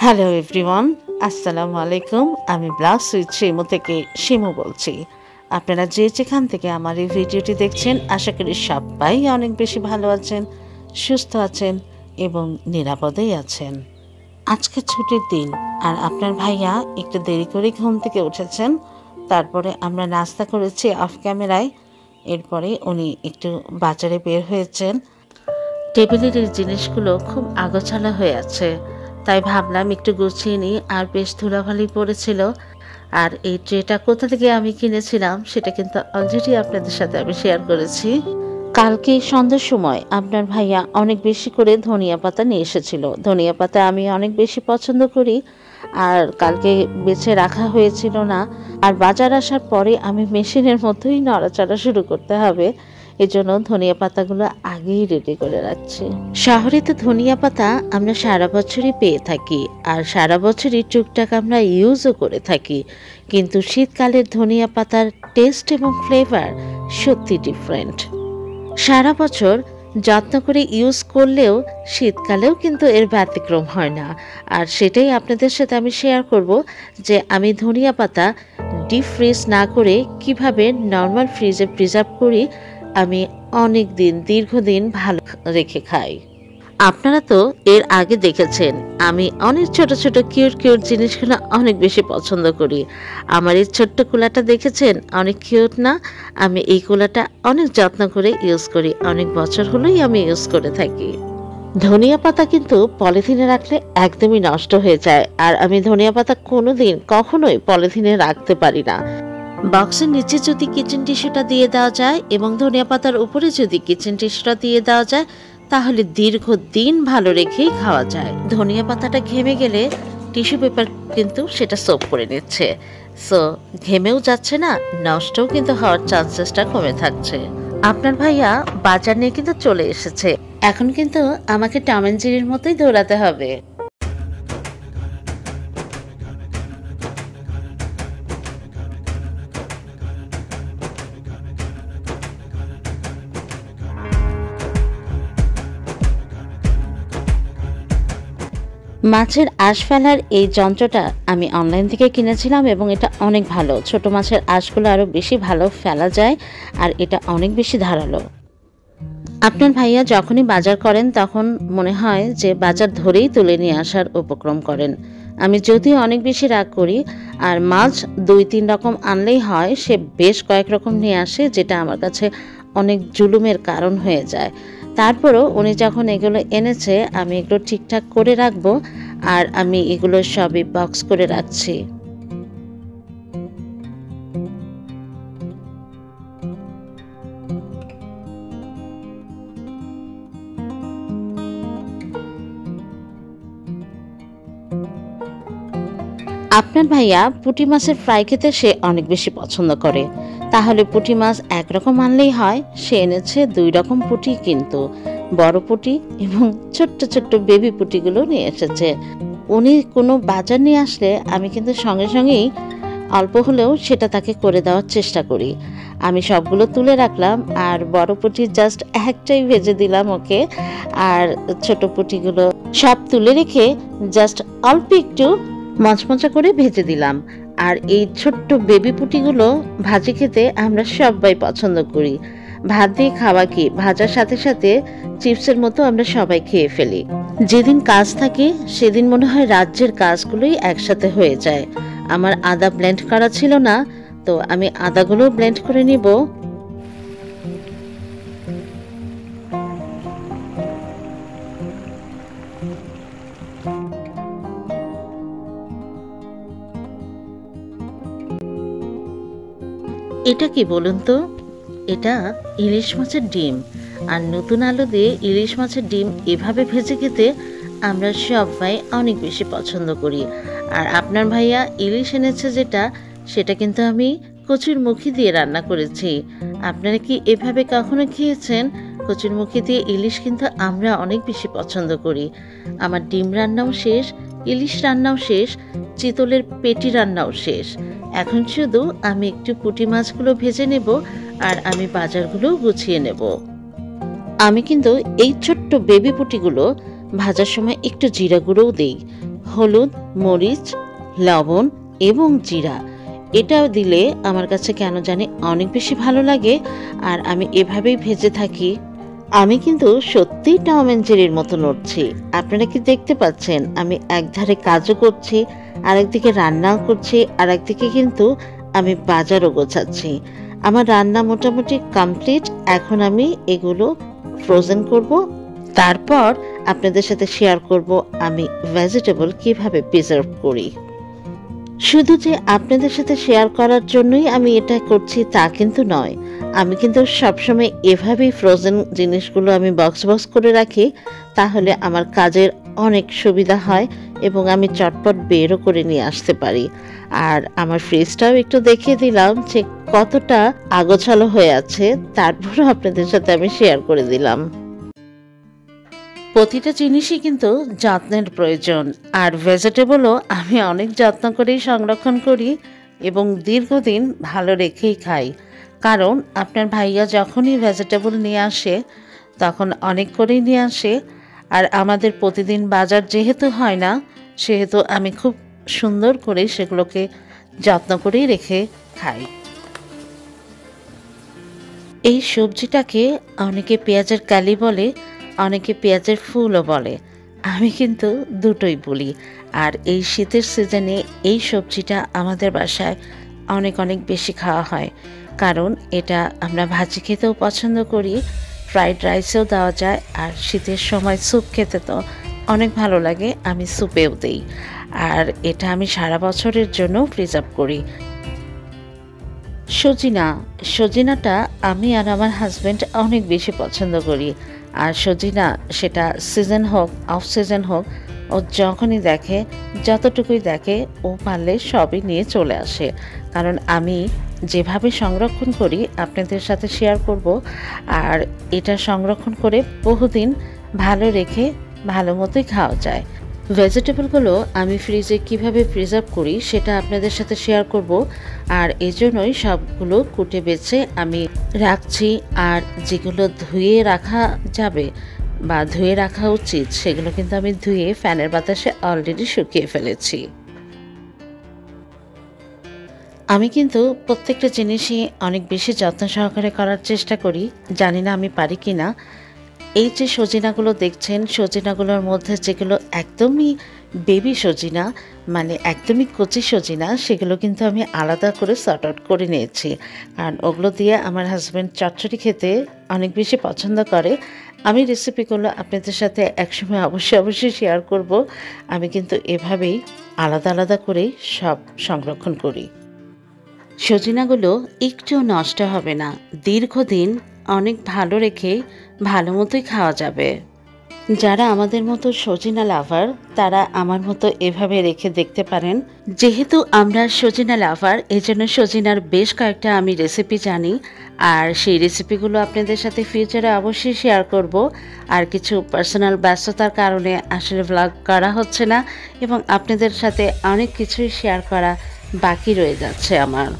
Hello everyone, আসসালামু আলাইকুম। আমি ব্লগ সুইট সিমু থেকে সিমু বলছি। আপনারা যে যেখান থেকে আমার এই ভিডিওটি দেখছেন, আশা করি সবাই অনেক বেশি ভালো আছেন, সুস্থ আছেন এবং নিরাপদেই আছেন। আজকে ছুটির দিন আর আপনার ভাইয়া একটু দেরি করে ঘুম থেকে উঠেছেন। তারপরে আমরা নাস্তা করেছি অফ ক্যামেরায়। এরপরে উনি একটু বাজারে বের হয়েছেন। টেবিলের এই জিনিসগুলো খুব আগোছালো হয়ে আছে, তাই ভাবলাম একটু গুছিয়ে নিই। আর বেশ ধুলাবালি পড়েছিল। আর এই ট্রেটা কোথা থেকে আমি কিনেছিলাম সেটা কিন্তু অলরেডি আপনাদের সাথে আমি শেয়ার করেছি। কালকে সন্ধ্যার সময় আপনার ভাইয়া অনেক বেশি করে ধনিয়া পাতা নিয়ে এসেছিল। ধনিয়া পাতা আমি অনেক বেশি পছন্দ করি, আর কালকে বেছে রাখা হয়েছিল না। আর বাজার আসার পরে আমি মেশিনের মধ্যেই নড়াচড়া শুরু করতে হবে, এজন্য ধনিয়া পাতাগুলো আগেই রেডি করে রাখছি। শহরে তো ধনিয়া পাতা আমরা সারা বছরই পেয়ে থাকি, আর সারা বছরই টুকটাক আমরা ইউজও করে থাকি। কিন্তু শীতকালের ধনিয়া পাতার টেস্ট এবং ফ্লেভার সত্যি ডিফারেন্ট। সারা বছর যত্ন করে ইউজ করলেও শীতকালেও কিন্তু এর ব্যতিক্রম হয় না। আর সেটাই আপনাদের সাথে আমি শেয়ার করব যে আমি ধনিয়া পাতা ডিপ ফ্রিজ না করে কিভাবে নর্মাল ফ্রিজে প্রিজার্ভ করি। আমি অনেক দিন, দীর্ঘদিন ভালো রেখে খাই। আপনারা তো এর আগে দেখেছেন আমি অনেক ছোট ছোট কিউট কিউট জিনিসগুলো অনেক বেশি পছন্দ করি। আমার এই ছোট্ট কুলাটা দেখেছেন, অনেক কিউট না? আমি এই কুলাটা অনেক যত্ন করে ইউজ করি, অনেক বছর হলোই আমি ইউজ করে থাকি। ধনিয়া পাতা কিন্তু পলিথিনে রাখলে একদমই নষ্ট হয়ে যায়, আর আমি ধনিয়া পাতা কোনোদিন কখনোই পলিথিনে রাখতে পারি না। বক্সের নিচে যদি কিচেন টিস্যুটা দিয়ে দেওয়া যায় এবং ধনিয়া পাতার উপরে যদি কিচেন টিস্যুটা দিয়ে দেওয়া যায়, তাহলে দীর্ঘদিন ভালো রেখেই খাওয়া যায়। ধনিয়া পাতাটা ঘেমে গেলে টিস্যু পেপার কিন্তু সেটা সোপ করে নিচ্ছে, সো ঘেমেও যাচ্ছে না, নষ্টও কিন্তু হওয়ার চান্সেসটা কমে থাকছে। আপনার ভাইয়া বাজার নিয়ে কিন্তু চলে এসেছে। এখন কিন্তু আমাকে টম এন্ড জেরির মতোই দৌড়াতে হবে। মাছের আঁশ ফেলার এই যন্ত্রটা আমি অনলাইন থেকে কিনেছিলাম এবং এটা অনেক ভালো। ছোট মাছের আঁশগুলো আরও বেশি ভালো ফেলা যায়, আর এটা অনেক বেশি ধারালো। আপনার ভাইয়া যখনই বাজার করেন তখন মনে হয় যে বাজার ধরেই তুলে নিয়ে আসার উপক্রম করেন। আমি যদিও অনেক বেশি রাগ করি, আর মাছ 2-3 রকম আনলেই হয়, সে বেশ কয়েক রকম নিয়ে আসে, যেটা আমার কাছে অনেক জুলুমের কারণ হয়ে যায়। তারপরও উনি যখন এগুলো এনেছে আমি এগুলো ঠিকঠাক করে রাখবো, আর আমি এগুলো সবই বক্স করে রাখছি। আপনার ভাইয়া পুঁটি মাছের ফ্রাই খেতে সে অনেক বেশি পছন্দ করে। তাহলে পুঁটি মাছ একরকম আনলেই হয়, সে এনেছে 2 রকম পুঁটি, কিন্তু বড় পুঁটি এবং ছোট্ট ছোট্ট বেবি পুঁটিগুলো নিয়ে এসেছে। উনি কোনো বাজার নিয়ে আসলে আমি কিন্তু সঙ্গে সঙ্গেই অল্প হলেও সেটা তাকে করে দেওয়ার চেষ্টা করি। আমি সবগুলো তুলে রাখলাম, আর বড় পুঁটি জাস্ট একটাই ভেজে দিলাম ওকে, আর ছোট পুঁটিগুলো সব তুলে রেখে জাস্ট অল্প একটু মচমচা করে ভেজে দিলাম। আর এই ছোট্ট বেবি পুঁটিগুলো ভাজি খেতে আমরা সবাই পছন্দ করি। ভাত দিয়ে খাওয়া কি, ভাজার সাথে সাথে চিপসের মতো আমরা সবাই খেয়ে ফেলি। যেদিন কাজ থাকে সেদিন মনে হয় রাজ্যের কাজগুলোই একসাথে হয়ে যায়। আমার আদা ব্লেন্ড করা ছিল না, তো আমি আদাগুলো ব্লেন্ড করে নিব। এটা কি বলুন তো? এটা ইলিশ মাছের ডিম, আর নতুন আলু দিয়ে ইলিশ মাছের ডিম এভাবে ভেজে খেতে আমরা সবাই অনেক বেশি পছন্দ করি। আর আপনার ভাইয়া ইলিশ এনেছে যেটা, সেটা কিন্তু আমি কচুর মুখি দিয়ে রান্না করেছি। আপনারা কি এভাবে কখনো খেয়েছেন? কচুর মুখি দিয়ে ইলিশ কিন্তু আমরা অনেক বেশি পছন্দ করি। আমার ডিম রান্নাও শেষ, ইলিশ রান্নাও শেষ, চিতলের পেটি রান্নাও শেষ। এখন শুধু আমি একটু পুঁটি মাছগুলো ভেজে নেব, আর আমি বাজারগুলো গুছিয়ে নেব। আমি কিন্তু এই ছোট্ট বেবি পুঁটিগুলো ভাজার সময় একটু জিরা গুঁড়োও দেই। হলুদ, মরিচ, লবণ এবং জিরা। এটা দিলে আমার কাছে কেন জানি অনেক বেশি ভালো লাগে, আর আমি এভাবেই ভেজে থাকি। আমি কিন্তু সত্যি টম অ্যান্ড জেরির মতো নড়ছি। আপনারা কি দেখতে পাচ্ছেন? আমি একধারে কাজও করছি, আরেকদিকে রান্নাও করছি, আর একদিকে কিন্তু আমি বাজারও গোছাচ্ছি। আমার রান্না মোটামুটি কমপ্লিট। এখন আমি এগুলো ফ্রোজেন করব, তারপর আপনাদের সাথে শেয়ার করব আমি ভেজিটেবল কিভাবে প্রিজার্ভ করি। শুধু যে আপনাদের সাথে শেয়ার করার জন্যই আমি এটা করছি তা কিন্তু নয়। আমি কিন্তু সবসময় এভাবেই ফ্রোজেন জিনিসগুলো আমি বক্স বক্স করে রাখি, তাহলে আমার কাজের অনেক সুবিধা হয় এবং আমি চটপট বেরও করে নিয়ে আসতে পারি। আর আমার ফ্রিজটাও একটু দেখিয়ে দিলাম যে কতটা আগোছালো হয়ে আছে, তারপরও আপনাদের সাথে আমি শেয়ার করে দিলাম। প্রতিটা জিনিসই কিন্তু যত্নের প্রয়োজন, আর ভেজিটেবলও আমি অনেক যত্ন করেই সংরক্ষণ করি এবং দীর্ঘদিন ভালো রেখেই খাই। কারণ আপনার ভাইয়া যখনই ভেজিটেবল নিয়ে আসে তখন অনেক করেই নিয়ে আসে, আর আমাদের প্রতিদিন বাজার যেহেতু হয় না, সেহেতু আমি খুব সুন্দর করে সেগুলোকে যত্ন করেই রেখে খাই। এই সবজিটাকে অনেকে পেঁয়াজের কালি বলে, অনেকে পেঁয়াজের ফুলও বলে। আমি কিন্তু দুটোই বলি। আর এই শীতের সিজনে এই সবজিটা আমাদের বাসায় অনেক অনেক বেশি খাওয়া হয়, কারণ এটা আমরা ভাজি খেতেও পছন্দ করি, ফ্রাইড রাইসেও দেওয়া যায়, আর শীতের সময় স্যুপ খেতে তো অনেক ভালো লাগে, আমি স্যুপেও দিই। আর এটা আমি সারা বছরের জন্য প্রিজার্ভ করি। সজিনাটা আমি আর আমার হাজব্যান্ড অনেক বেশি পছন্দ করি। আর সজিনা সেটা সিজন হোক অফ সিজন হোক, ও যখনই দেখে, যতটুকুই দেখে, ও পারলে সবই নিয়ে চলে আসে। কারণ আমি যেভাবে সংরক্ষণ করি আপনাদের সাথে শেয়ার করব, আর এটা সংরক্ষণ করে বহুদিন ভালো রেখে ভালো মতোই খাওয়া যায়। ভেজিটেবলগুলো আমি ফ্রিজে কিভাবে প্রিজার্ভ করি সেটা আপনাদের সাথে শেয়ার করব, আর এজন্যই সবগুলো কুটে বেছে আমি রাখছি। আর যেগুলো ধুয়ে রাখা যাবে বা ধুয়ে রাখা উচিত সেগুলো কিন্তু আমি ধুয়ে ফ্যানের বাতাসে অলরেডি শুকিয়ে ফেলেছি। আমি কিন্তু প্রত্যেকটা জিনিসই অনেক বেশি যত্ন সহকারে করার চেষ্টা করি, জানি না আমি পারি কি না। এই যে সজিনাগুলো দেখছেন, সজিনাগুলোর মধ্যে যেগুলো একদমই বেবি সজিনা, মানে একদমই কচি সজিনা, সেগুলো কিন্তু আমি আলাদা করে সর্ট আউট করে নিয়েছি। কারণ ওগুলো দিয়ে আমার হাজব্যান্ড চচ্চড়ি খেতে অনেক বেশি পছন্দ করে। আমি রেসিপিগুলো আপনাদের সাথে একসময় অবশ্যই শেয়ার করব। আমি কিন্তু এভাবেই আলাদা আলাদা করেই সব সংরক্ষণ করি। সজিনাগুলো একটু নষ্ট হবে না, দীর্ঘদিন অনেক ভালো রেখে ভালো মতোই খাওয়া যাবে। যারা আমাদের মতো সজিনা লাভার তারা আমার মতো এভাবে রেখে দেখতে পারেন। যেহেতু আমরা সজিনা লাভার, এজন্য সজিনার বেশ কয়েকটা আমি রেসিপি জানি, আর সেই রেসিপিগুলো আপনাদের সাথে ফিউচারে অবশ্যই শেয়ার করব। আর কিছু পার্সোনাল ব্যস্ততার কারণে আসলে ব্লগ করা হচ্ছে না, এবং আপনাদের সাথে অনেক কিছুই শেয়ার করা বাকি রয়ে যাচ্ছে আমার।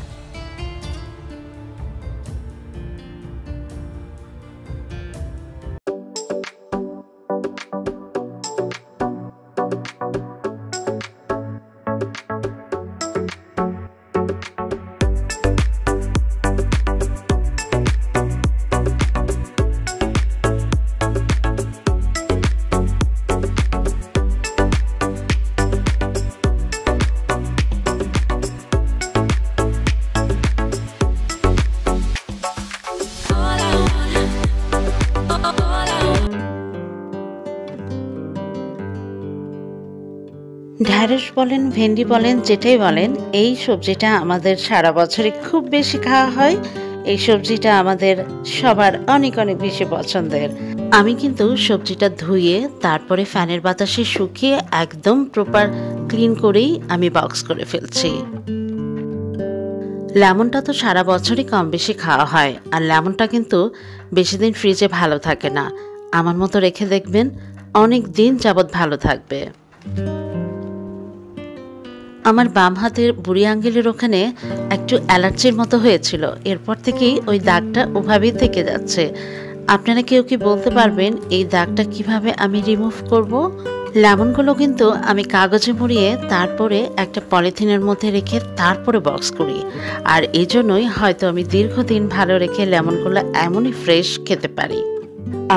ঢ্যাঁড়স বলেন, ভেন্ডি বলেন, যেটাই বলেন, এই সবজিটা আমাদের সারা বছরই খুব বেশি খাওয়া হয়। এই সবজিটা আমাদের সবার অনেক অনেক বেশি পছন্দের। আমি কিন্তু সবজিটা ধুয়ে তারপরে ফ্যানের বাতাসে শুকিয়ে একদম প্রপার ক্লিন করেই আমি বক্স করে ফেলছি। লেমনটা তো সারা বছরই কম বেশি খাওয়া হয়, আর লেমনটা কিন্তু বেশি দিন ফ্রিজে ভালো থাকে না। আমার মতো রেখে দেখবেন অনেক দিন যাবৎ ভালো থাকবে। আমার বাম হাতের বুড়ি আঙ্গুলের ওখানে একটু অ্যালার্জির মতো হয়েছিল, এরপর থেকেই ওই দাগটা ওভাবেই থেকে যাচ্ছে। আপনারা কেউ কি বলতে পারবেন এই দাগটা কিভাবে আমি রিমুভ করব? লেমনগুলো কিন্তু আমি কাগজে মুড়িয়ে তারপরে একটা পলিথিনের মধ্যে রেখে তারপরে বক্স করি, আর এই জন্যই হয়তো আমি দীর্ঘদিন ভালো রেখে লেমনগুলো এমনই ফ্রেশ খেতে পারি।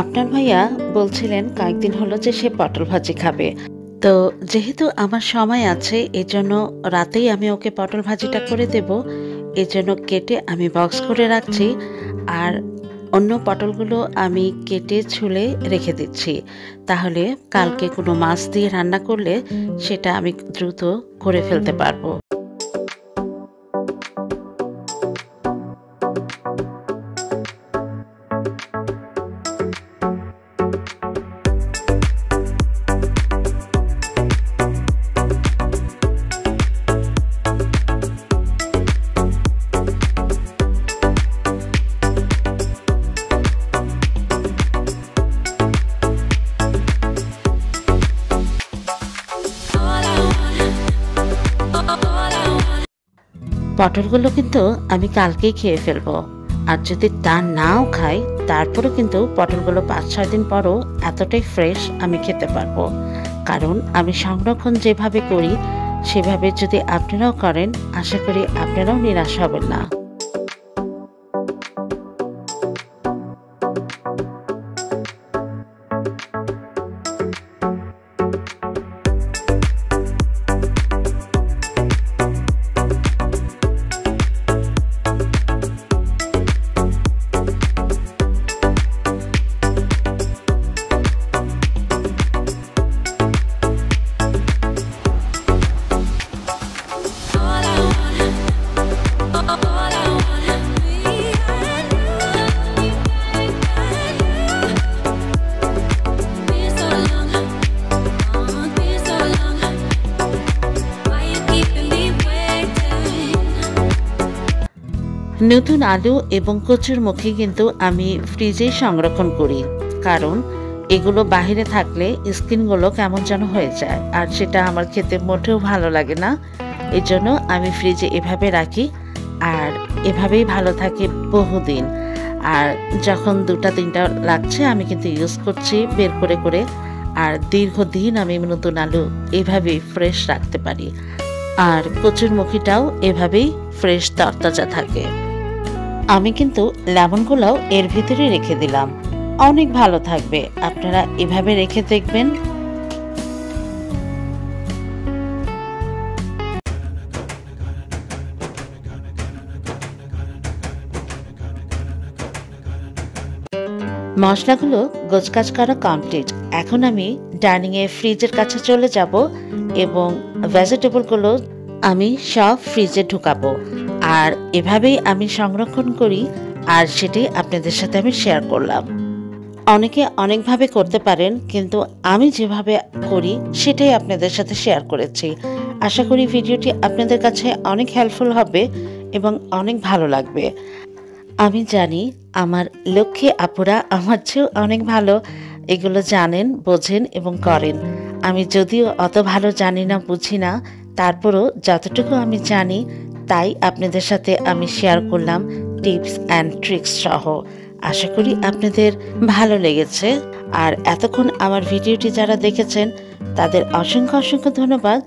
আপনার ভাইয়া বলছিলেন কয়েকদিন হলো যে সে পটল ভাজি খাবে, তো যেহেতু আমার সময় আছে এজন্য রাতেই আমি ওকে পটল ভাজিটা করে দেব। এজন্য কেটে আমি বক্স করে রাখছি, আর অন্য পটলগুলো আমি কেটে ছুলে রেখে দিচ্ছি। তাহলে কালকে কোনো মাছ দিয়ে রান্না করলে সেটা আমি দ্রুত করে ফেলতে পারবো। পটলগুলো কিন্তু আমি কালকেই খেয়ে ফেলবো, আর যদি তা নাও খাই তারপরেও কিন্তু পটলগুলো 5-6 দিন পরও এতটাই ফ্রেশ আমি খেতে পারবো। কারণ আমি সংরক্ষণ যেভাবে করি সেভাবে যদি আপনারাও করেন, আশা করি আপনারাও নিরাশ হবেন না। নতুন আলু এবং কচুর মুখী কিন্তু আমি ফ্রিজেই সংরক্ষণ করি, কারণ এগুলো বাহিরে থাকলে স্কিনগুলো কেমন যেন হয়ে যায়, আর সেটা আমার খেতে মোটেও ভালো লাগে না। এই জন্য আমি ফ্রিজে এভাবে রাখি, আর এভাবেই ভালো থাকে বহুদিন। আর যখন 2-3টা লাগছে আমি কিন্তু ইউজ করছি বের করে করে, আর দীর্ঘদিন আমি নতুন আলু এভাবেই ফ্রেশ রাখতে পারি। আর কচুর মুখীটাও এভাবেই ফ্রেশ তরতাজা থাকে। আমি কিন্তু লেমনগুলোও এর ভিতরে রেখে দিলাম, অনেক ভালো থাকবে। আপনারা এভাবে রেখে দেখবেন। মশলাগুলো গোছগাছ করা কমপ্লিট। এখন আমি ডাইনিংয়ে ফ্রিজের কাছে চলে যাব এবং ভেজিটেবলগুলো আমি সব ফ্রিজে ঢুকাবো। আর এভাবেই আমি সংরক্ষণ করি, আর সেটাই আপনাদের সাথে আমি শেয়ার করলাম। অনেকে অনেকভাবে করতে পারেন, কিন্তু আমি যেভাবে করি সেটাই আপনাদের সাথে শেয়ার করেছি। আশা করি ভিডিওটি আপনাদের কাছে অনেক হেল্পফুল হবে এবং অনেক ভালো লাগবে। আমি জানি আমার লক্ষ্মী আপুরা আমার চেয়েও অনেক ভালো এগুলো জানেন, বোঝেন এবং করেন। আমি যদিও অত ভালো জানি না, বুঝি না, তারপরও যতটুকু আমি জানি তাই আপনাদের সাথে আমি শেয়ার করলাম টিপস অ্যান্ড ট্রিক্স সহ। আশা করি আপনাদের ভালো লেগেছে। আর এতক্ষণ আমার ভিডিওটি যারা দেখেছেন তাদের অসংখ্য অসংখ্য ধন্যবাদ।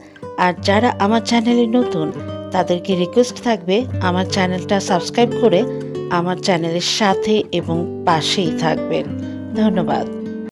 আর যারা আমার চ্যানেলে নতুন তাদেরকে রিকোয়েস্ট থাকবে আমার চ্যানেলটা সাবস্ক্রাইব করে আমার চ্যানেলের সাথে এবং পাশেই থাকবেন। ধন্যবাদ।